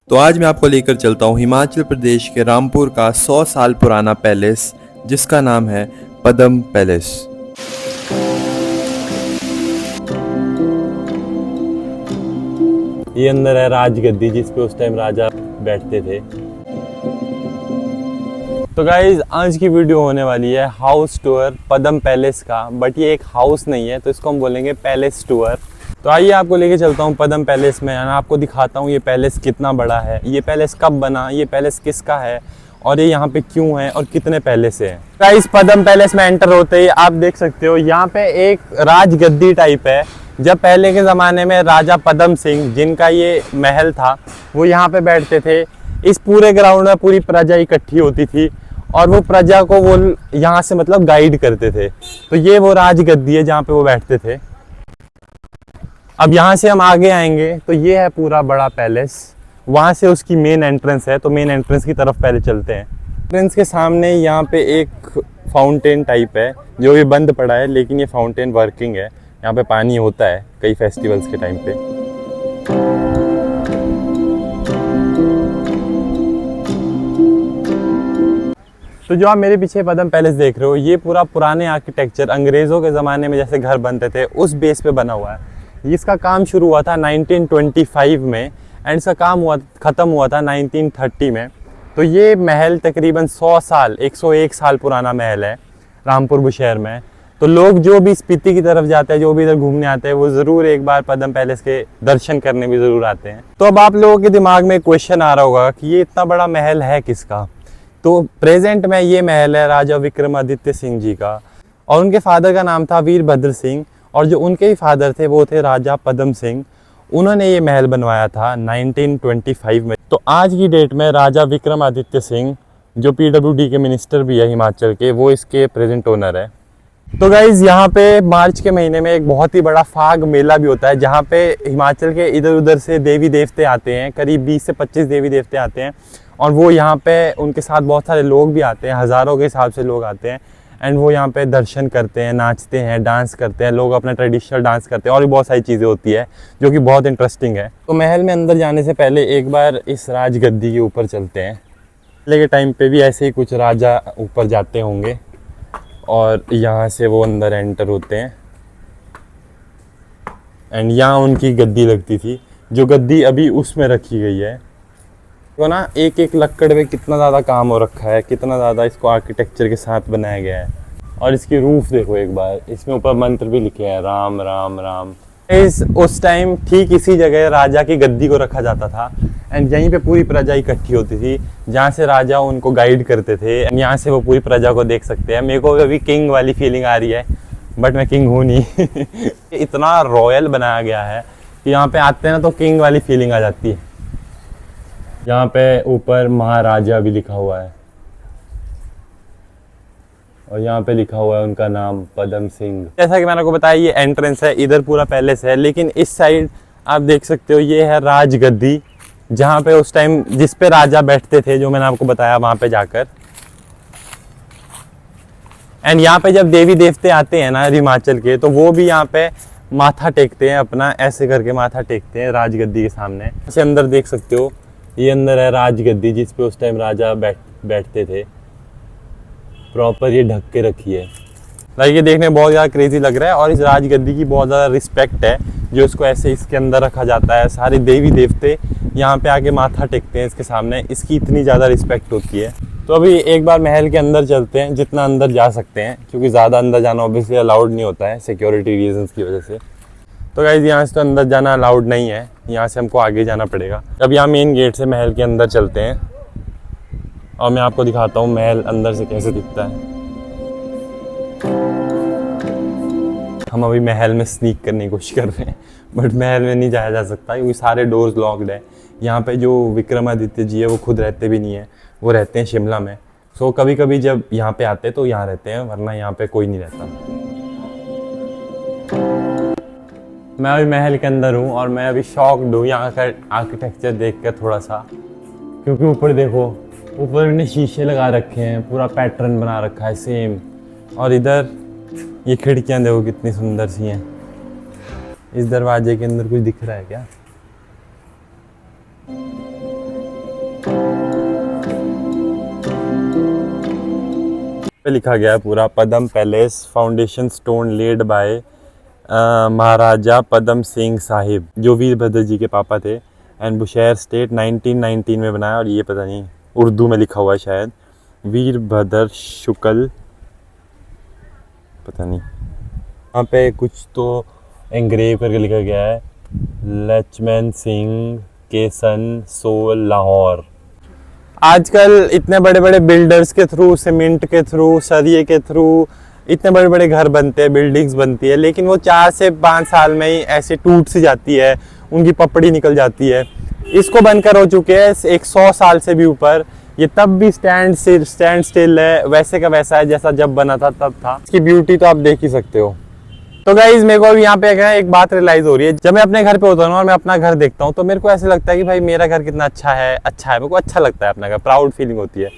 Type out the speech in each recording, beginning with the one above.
तो आज मैं आपको लेकर चलता हूँ हिमाचल प्रदेश के रामपुर का 100 साल पुराना पैलेस जिसका नाम है पद्म पैलेस। ये अंदर है राजगद्दी जिस पे उस टाइम राजा बैठते थे। तो गाइज आज की वीडियो होने वाली है हाउस टूर पद्म पैलेस का, बट ये एक हाउस नहीं है तो इसको हम बोलेंगे पैलेस टूर। तो आइए आपको लेके चलता हूँ पद्म पैलेस में, और आपको दिखाता हूँ ये पैलेस कितना बड़ा है, ये पैलेस कब बना, ये पैलेस किसका है और ये यहाँ पे क्यों है और कितने पैलेस हैं। गाइस पद्म पैलेस में एंटर होते ही आप देख सकते हो यहाँ पे एक राजगद्दी टाइप है। जब पहले के ज़माने में राजा पद्म सिंह जिनका ये महल था वो यहाँ पे बैठते थे। इस पूरे ग्राउंड में पूरी प्रजा इकट्ठी होती थी और वो प्रजा को वो यहाँ से मतलब गाइड करते थे। तो ये वो राजगद्दी है जहाँ पे वो बैठते थे। अब यहाँ से हम आगे आएंगे तो ये है पूरा बड़ा पैलेस, वहाँ से उसकी मेन एंट्रेंस है। तो मेन एंट्रेंस की तरफ पहले चलते हैं। एंट्रेंस के सामने यहाँ पे एक फाउंटेन टाइप है जो भी बंद पड़ा है, लेकिन ये फाउंटेन वर्किंग है। यहाँ पे पानी होता है कई फेस्टिवल्स के टाइम पे। तो जो आप मेरे पीछे पद्म पैलेस देख रहे हो ये पूरा पुराने आर्किटेक्चर अंग्रेज़ों के ज़माने में जैसे घर बनते थे उस बेस पे बना हुआ है। इसका काम शुरू हुआ था 1925 में एंड इसका काम ख़त्म हुआ था 1930 में। तो ये महल तकरीबन 100 साल 101 साल पुराना महल है रामपुर बुशहर में। तो लोग जो भी स्पीति की तरफ जाते हैं, जो भी इधर घूमने आते हैं, वो ज़रूर एक बार पद्म पैलेस के दर्शन करने भी ज़रूर आते हैं। तो अब आप लोगों के दिमाग में क्वेश्चन आ रहा होगा कि ये इतना बड़ा महल है किसका। तो प्रेजेंट में ये महल है राजा विक्रमादित्य सिंह जी का, और उनके फादर का नाम था वीरभद्र सिंह, और जो उनके ही फादर थे वो थे राजा पद्म सिंह। उन्होंने ये महल बनवाया था 1925 में। तो आज की डेट में राजा विक्रमादित्य सिंह जो PWD के मिनिस्टर भी है हिमाचल के, वो इसके प्रेजेंट ओनर है। तो गाइज़ यहाँ पे मार्च के महीने में एक बहुत ही बड़ा फाग मेला भी होता है जहाँ पे हिमाचल के इधर उधर से देवी देवते आते हैं। करीब 20 से 25 देवी देवते आते हैं और वो यहाँ पे उनके साथ बहुत सारे लोग भी आते हैं, हज़ारों के हिसाब से लोग आते हैं। एंड वो यहाँ पे दर्शन करते हैं, नाचते हैं, डांस करते हैं, लोग अपना ट्रेडिशनल डांस करते हैं और भी बहुत सारी चीज़ें होती है जो कि बहुत इंटरेस्टिंग है। तो महल में अंदर जाने से पहले एक बार इस राजगद्दी के ऊपर चलते हैं। पहले के टाइम पे भी ऐसे ही कुछ राजा ऊपर जाते होंगे और यहाँ से वो अंदर एंटर होते हैं एंड यहाँ उनकी गद्दी लगती थी, जो गद्दी अभी उसमें रखी गई है। तो ना एक एक लक्कड़ पे कितना ज़्यादा काम हो रखा है, कितना ज़्यादा इसको आर्किटेक्चर के साथ बनाया गया है। और इसकी रूफ देखो एक बार, इसमें ऊपर मंत्र भी लिखे हैं राम राम राम। उस टाइम ठीक इसी जगह राजा की गद्दी को रखा जाता था एंड यहीं पे पूरी प्रजा इकट्ठी होती थी जहाँ से राजा उनको गाइड करते थे। यहाँ से वो पूरी प्रजा को देख सकते हैं। मेरे को अभी किंग वाली फीलिंग आ रही है, बट मैं किंग हूँ नहीं। इतना रॉयल बनाया गया है कि यहाँ पे आते हैं ना तो किंग वाली फीलिंग आ जाती है। यहाँ पे ऊपर महाराजा भी लिखा हुआ है और यहाँ पे लिखा हुआ है उनका नाम पद्म सिंह। जैसा कि मैंने आपको बताया ये एंट्रेंस है, इधर पूरा पैलेस है, लेकिन इस साइड आप देख सकते हो ये है राजगद्दी जहाँ पे उस टाइम जिस पे राजा बैठते थे, जो मैंने आपको बताया वहाँ पे जाकर। एंड यहाँ पे जब देवी देवते आते हैं ना हिमाचल के, तो वो भी यहाँ पे माथा टेकते हैं, अपना ऐसे करके माथा टेकते हैं राजगद्दी के सामने। ऐसे अंदर देख सकते हो ये अंदर है राजगद्दी जिस पे उस टाइम राजा बैठते थे। प्रॉपर ये ढक के रखी है। लाइक ये देखने में बहुत ज़्यादा क्रेजी लग रहा है और इस राजगद्दी की बहुत ज़्यादा रिस्पेक्ट है जो इसको ऐसे इसके अंदर रखा जाता है। सारे देवी देवते यहाँ पे आके माथा टेकते हैं इसके सामने, इसकी इतनी ज़्यादा रिस्पेक्ट होती है। तो अभी एक बार महल के अंदर चलते हैं, जितना अंदर जा सकते हैं, क्योंकि ज़्यादा अंदर जाना ऑब्वियसली अलाउड नहीं होता है सिक्योरिटी रीजंस की वजह से। तो गाइस यहाँ से तो अंदर जाना अलाउड नहीं है, यहाँ से हमको आगे जाना पड़ेगा। अब यहाँ मेन गेट से महल के अंदर चलते हैं और मैं आपको दिखाता हूँ महल अंदर से कैसे दिखता है। हम अभी महल में स्नीक करने की कोशिश कर रहे हैं, बट महल में नहीं जाया जा सकता क्योंकि सारे डोर्स लॉक्ड है। यहाँ पे जो विक्रमादित्य जी है वो खुद रहते भी नहीं है, वो रहते हैं शिमला में। सो कभी कभी जब यहाँ पे आते हैं तो यहाँ रहते हैं, वरना यहाँ पे कोई नहीं रहता। मैं अभी महल के अंदर हूँ और मैं अभी शॉक्ड हूँ यहाँ का आर्किटेक्चर देख कर थोड़ा सा, क्योंकि ऊपर देखो, ऊपर इन्हें शीशे लगा रखे हैं, पूरा पैटर्न बना रखा है सेम। और इधर ये खिड़कियाँ देखो कितनी सुंदर सी हैं। इस दरवाजे के अंदर कुछ दिख रहा है क्या? पे लिखा गया है पूरा Padam palace, foundation stone laid by Maharaja Padam Singh Sahib, जो वीरभद्र जी के पापा थे, एंड बुशहर स्टेट 1919 में बनाया। और ये पता नहीं उर्दू में लिखा हुआ है शायद, वीरभद्र शुक्ल, पता नहीं। यहाँ पे कुछ तो एंग्रेव करके लिखा गया है, लक्ष्मण सिंह केसन सोल लाहौर। आजकल इतने बड़े बड़े बिल्डर्स के थ्रू, सीमेंट के थ्रू, सरिये के थ्रू इतने बड़े बड़े घर बनते हैं, बिल्डिंग्स बनती है, लेकिन वो 4 से 5 साल में ही ऐसे टूट सी जाती है, उनकी पपड़ी निकल जाती है। इसको बनकर हो चुके हैं 100 साल से भी ऊपर। ये तब भी स्टैंड स्टिल है, वैसे का वैसा है जैसा जब बना था तब था। इसकी ब्यूटी तो आप देख ही सकते हो। तो गाइज मेरे को अभी यहाँ पे एक बात रियलाइज हो रही है, जब मैं अपने घर पे होता हूँ और मैं अपना घर देखता हूँ तो मेरे को ऐसे लगता है कि भाई मेरा घर कितना अच्छा है मेरे को अच्छा लगता है अपना घर, प्राउड फीलिंग होती है।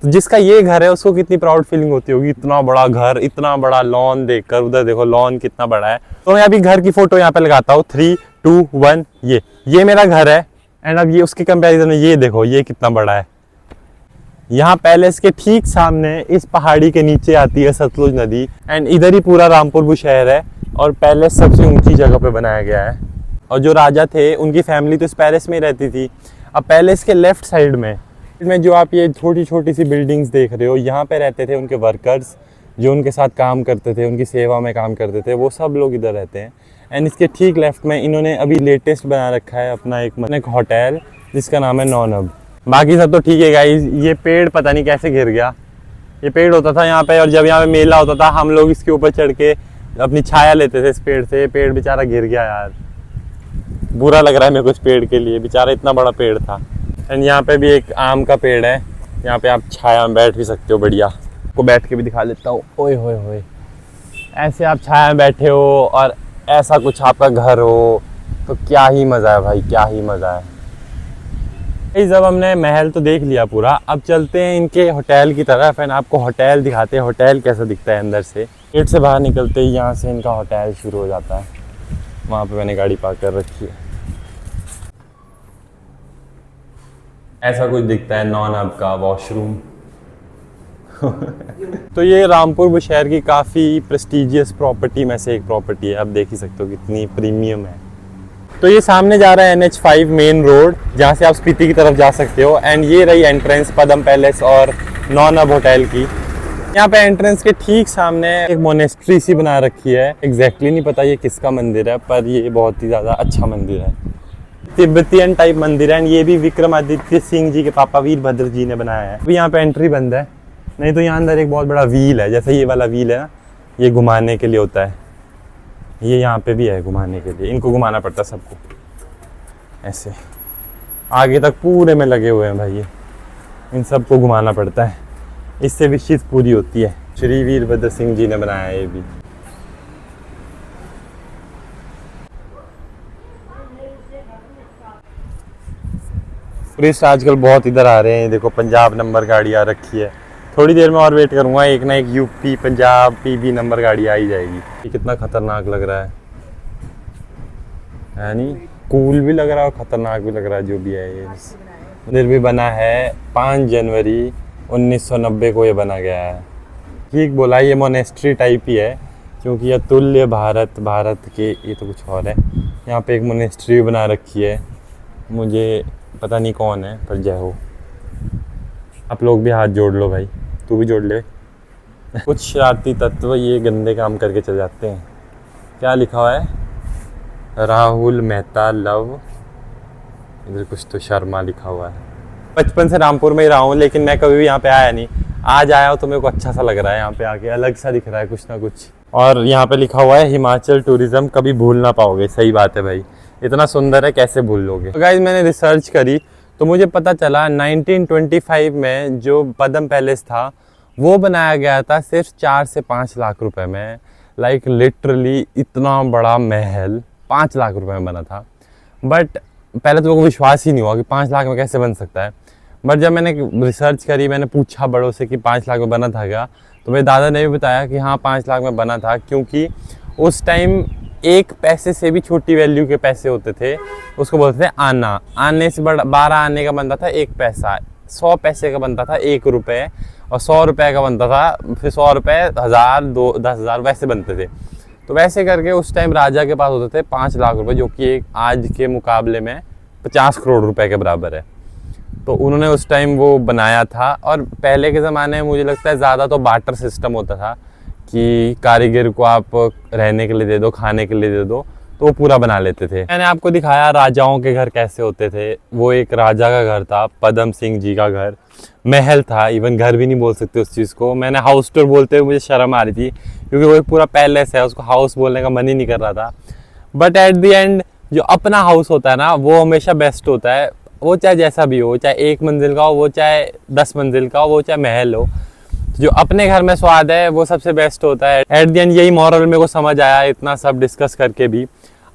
तो जिसका ये घर है उसको कितनी प्राउड फीलिंग होती होगी, इतना बड़ा घर, इतना बड़ा लॉन देखकर। उधर देखो लॉन कितना बड़ा है। तो मैं अभी घर की फोटो यहाँ पे लगाता हूँ, 3, 2, 1, ये मेरा घर है। एंड अब ये उसके कंपेरिजन में ये देखो ये कितना बड़ा है। यहाँ पैलेस के ठीक सामने इस पहाड़ी के नीचे आती है सतलुज नदी, एंड इधर ही पूरा रामपुर बुशहर है, और पैलेस सबसे ऊंची जगह पे बनाया गया है। और जो राजा थे उनकी फैमिली तो इस पैलेस में ही रहती थी। अब पैलेस के लेफ्ट साइड में जो आप ये छोटी छोटी सी बिल्डिंग्स देख रहे हो, यहाँ पे रहते थे उनके वर्कर्स, जो उनके साथ काम करते थे, उनकी सेवा में काम करते थे, वो सब लोग इधर रहते हैं। एंड इसके ठीक लेफ्ट में इन्होंने अभी लेटेस्ट बना रखा है अपना एक होटल, जिसका नाम है नौनब। बाकी सब तो ठीक है गाइस। ये पेड़ पता नहीं कैसे गिर गया। ये पेड़ होता था यहाँ पे, और जब यहाँ पे मेला होता था हम लोग इसके ऊपर चढ़ के अपनी छाया लेते थे इस पेड़ से। ये पेड़ बेचारा गिर गया यार, बुरा लग रहा है मेरे को इस पेड़ के लिए, बेचारा इतना बड़ा पेड़ था। एंड यहाँ पे भी एक आम का पेड़ है, यहाँ पे आप छाया में बैठ भी सकते हो। बढ़िया, को बैठ के भी दिखा देता हूँ। ओए होए होए, ऐसे आप छाया में बैठे हो और ऐसा कुछ आपका घर हो तो क्या ही मज़ा है भाई, क्या ही मज़ा है। जब हमने महल तो देख लिया पूरा, अब चलते हैं इनके होटल की तरफ। एंड आपको होटल दिखाते हैं, होटल कैसा दिखता है अंदर से। गेट से बाहर निकलते ही यहाँ से इनका होटल शुरू हो जाता है। वहाँ पे मैंने गाड़ी पार्क कर रखी है। ऐसा कुछ दिखता है नॉनब का वॉशरूम। तो ये रामपुर बुशहर की काफ़ी प्रेस्टिजियस प्रॉपर्टी में से एक प्रॉपर्टी है। आप देख ही सकते हो कितनी प्रीमियम है। तो ये सामने जा रहा है NH5 मेन रोड, जहाँ से आप स्पीति की तरफ जा सकते हो। एंड ये रही एंट्रेंस पदम पैलेस और नॉनब होटल की। यहाँ पे एंट्रेंस के ठीक सामने एक मोनेस्ट्री सी बना रखी है। एग्जैक्टली नहीं पता ये किसका मंदिर है, पर ये बहुत ही ज़्यादा अच्छा मंदिर है, तिब्बतियन टाइप मंदिर है। ये भी विक्रमादित्य सिंह जी के पापा वीरभद्र जी ने बनाया है। अभी यहाँ पे एंट्री बंद है, नहीं तो यहाँ अंदर एक बहुत बड़ा व्हील है, जैसे ये वाला व्हील है ना, ये घुमाने के लिए होता है। ये यहाँ पे भी है घुमाने के लिए, इनको घुमाना पड़ता है सबको ऐसे, आगे तक पूरे में लगे हुए हैं भाई। ये इन सबको घुमाना पड़ता है, इससे विशेष पूरी होती है। श्री वीरभद्र सिंह जी ने बनाया है ये भी। टूरिस्ट आजकल बहुत इधर आ रहे हैं। देखो पंजाब नंबर गाड़ी आ रखी है। थोड़ी देर में और वेट करूंगा, एक ना एक यूपी पंजाब PB नंबर गाड़ी आ ही जाएगी। ये कितना खतरनाक लग रहा है नहीं? कूल भी लग रहा है और खतरनाक भी लग रहा है, जो भी है। ये मंदिर भी बना है 5 जनवरी 1990 को ये बना गया है। ठीक बोला, ये मोनेस्ट्री टाइप ही है, क्योंकि अतुल्य भारत के, ये तो कुछ और है। यहाँ पे एक मोनेस्ट्री बना रखी है, मुझे पता नहीं कौन है, पर जय हो। आप लोग भी हाथ जोड़ लो भाई, तू भी जोड़ ले। कुछ शरारती तत्व ये गंदे काम करके चले जाते हैं। क्या लिखा हुआ है? राहुल मेहता लव, इधर कुछ तो शर्मा लिखा हुआ है। बचपन से रामपुर में ही रहा हूँ, लेकिन मैं कभी भी यहाँ पे आया नहीं। आज आया हूँ तो मेरे को अच्छा सा लग रहा है, यहाँ पे आके अलग सा दिख रहा है कुछ ना कुछ। और यहाँ पे लिखा हुआ है हिमाचल टूरिज्म कभी भूल ना पाओगे। सही बात है भाई, इतना सुंदर है, कैसे भूल लोगे। तो गाइस मैंने रिसर्च करी तो मुझे पता चला 1925 में जो पदम पैलेस था वो बनाया गया था सिर्फ 4 से 5 लाख रुपए में। लाइक लिटरली इतना बड़ा महल 5 लाख रुपए में बना था। बट पहले तो लोगों को विश्वास ही नहीं हुआ कि 5 लाख में कैसे बन सकता है। बट जब मैंने रिसर्च करी, मैंने पूछा बड़ों से कि 5 लाख में बना था क्या, तो मेरे दादा ने भी बताया कि हाँ 5 लाख में बना था, क्योंकि उस टाइम 1 पैसे से भी छोटी वैल्यू के पैसे होते थे, उसको बोलते थे आना। आने से बड़ा 12 आने का बनता था 1 पैसा। 100 पैसे का बनता था 1 रुपये, और 100 रुपये का बनता था, फिर 100 रुपये 1000, 10,000 वैसे बनते थे। तो वैसे करके उस टाइम राजा के पास होते थे 5 लाख रुपए, जो कि एक आज के मुकाबले में 50 करोड़ रुपए के बराबर है। तो उन्होंने उस टाइम वो बनाया था। और पहले के ज़माने में मुझे लगता है ज़्यादा तो बार्टर सिस्टम होता था कि कारीगर को आप रहने के लिए दे दो, खाने के लिए दे दो, तो वो पूरा बना लेते थे। मैंने आपको दिखाया राजाओं के घर कैसे होते थे। वो एक राजा का घर था, पदम सिंह जी का घर, महल था, इवन घर भी नहीं बोल सकते उस चीज़ को। मैंने हाउस टूर बोलते हुए मुझे शर्म आ रही थी, क्योंकि वो एक पूरा पैलेस है, उसको हाउस बोलने का मन ही नहीं कर रहा था। बट एट द एंड जो अपना हाउस होता है ना, वो हमेशा बेस्ट होता है। वो चाहे जैसा भी हो, चाहे 1 मंजिल का हो, वो चाहे 10 मंजिल का हो, वो चाहे महल हो, जो अपने घर में स्वाद है वो सबसे बेस्ट होता है। एट द एंड यही मॉरल मेरे को समझ आया इतना सब डिस्कस करके भी।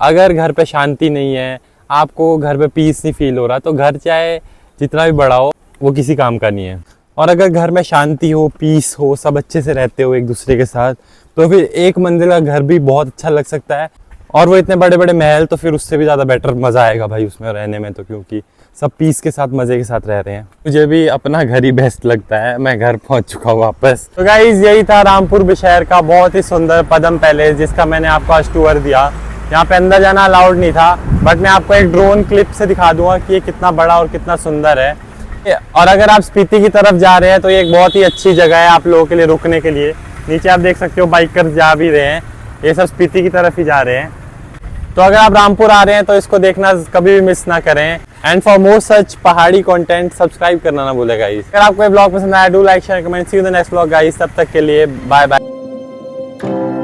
अगर घर पे शांति नहीं है, आपको घर पे पीस नहीं फील हो रहा, तो घर चाहे जितना भी बड़ा हो वो किसी काम का नहीं है। और अगर घर में शांति हो, पीस हो, सब अच्छे से रहते हो एक दूसरे के साथ, तो फिर 1 मंजिल का घर भी बहुत अच्छा लग सकता है। और वो इतने बड़े बड़े महल, तो फिर उससे भी ज़्यादा बेटर मज़ा आएगा भाई उसमें रहने में, तो क्योंकि सब पीस के साथ मज़े के साथ रह रहे हैं। मुझे भी अपना घर ही बेस्ट लगता है। मैं घर पहुंच चुका हूँ वापस। तो गाइज यही था रामपुर शहर का बहुत ही सुंदर पदम पैलेस, जिसका मैंने आपको आज टूर दिया। यहाँ पे अंदर जाना अलाउड नहीं था, बट मैं आपको एक ड्रोन क्लिप से दिखा दूंगा कि ये कितना बड़ा और कितना सुंदर है। और अगर आप स्पीति की तरफ जा रहे हैं तो ये एक बहुत ही अच्छी जगह है आप लोगों के लिए रुकने के लिए। नीचे आप देख सकते हो बाइकर्स जा भी रहे हैं, ये सब स्पीति की तरफ ही जा रहे हैं। तो अगर आप रामपुर आ रहे हैं तो इसको देखना कभी भी मिस ना करें। एंड फॉर मोर सच पहाड़ी कंटेंट सब्सक्राइब करना ना भूलें गाइस। अगर आपको ये ब्लॉग पसंद आया, do like share comment, see you in the next blog guys. तब तक के लिए बाय बाय।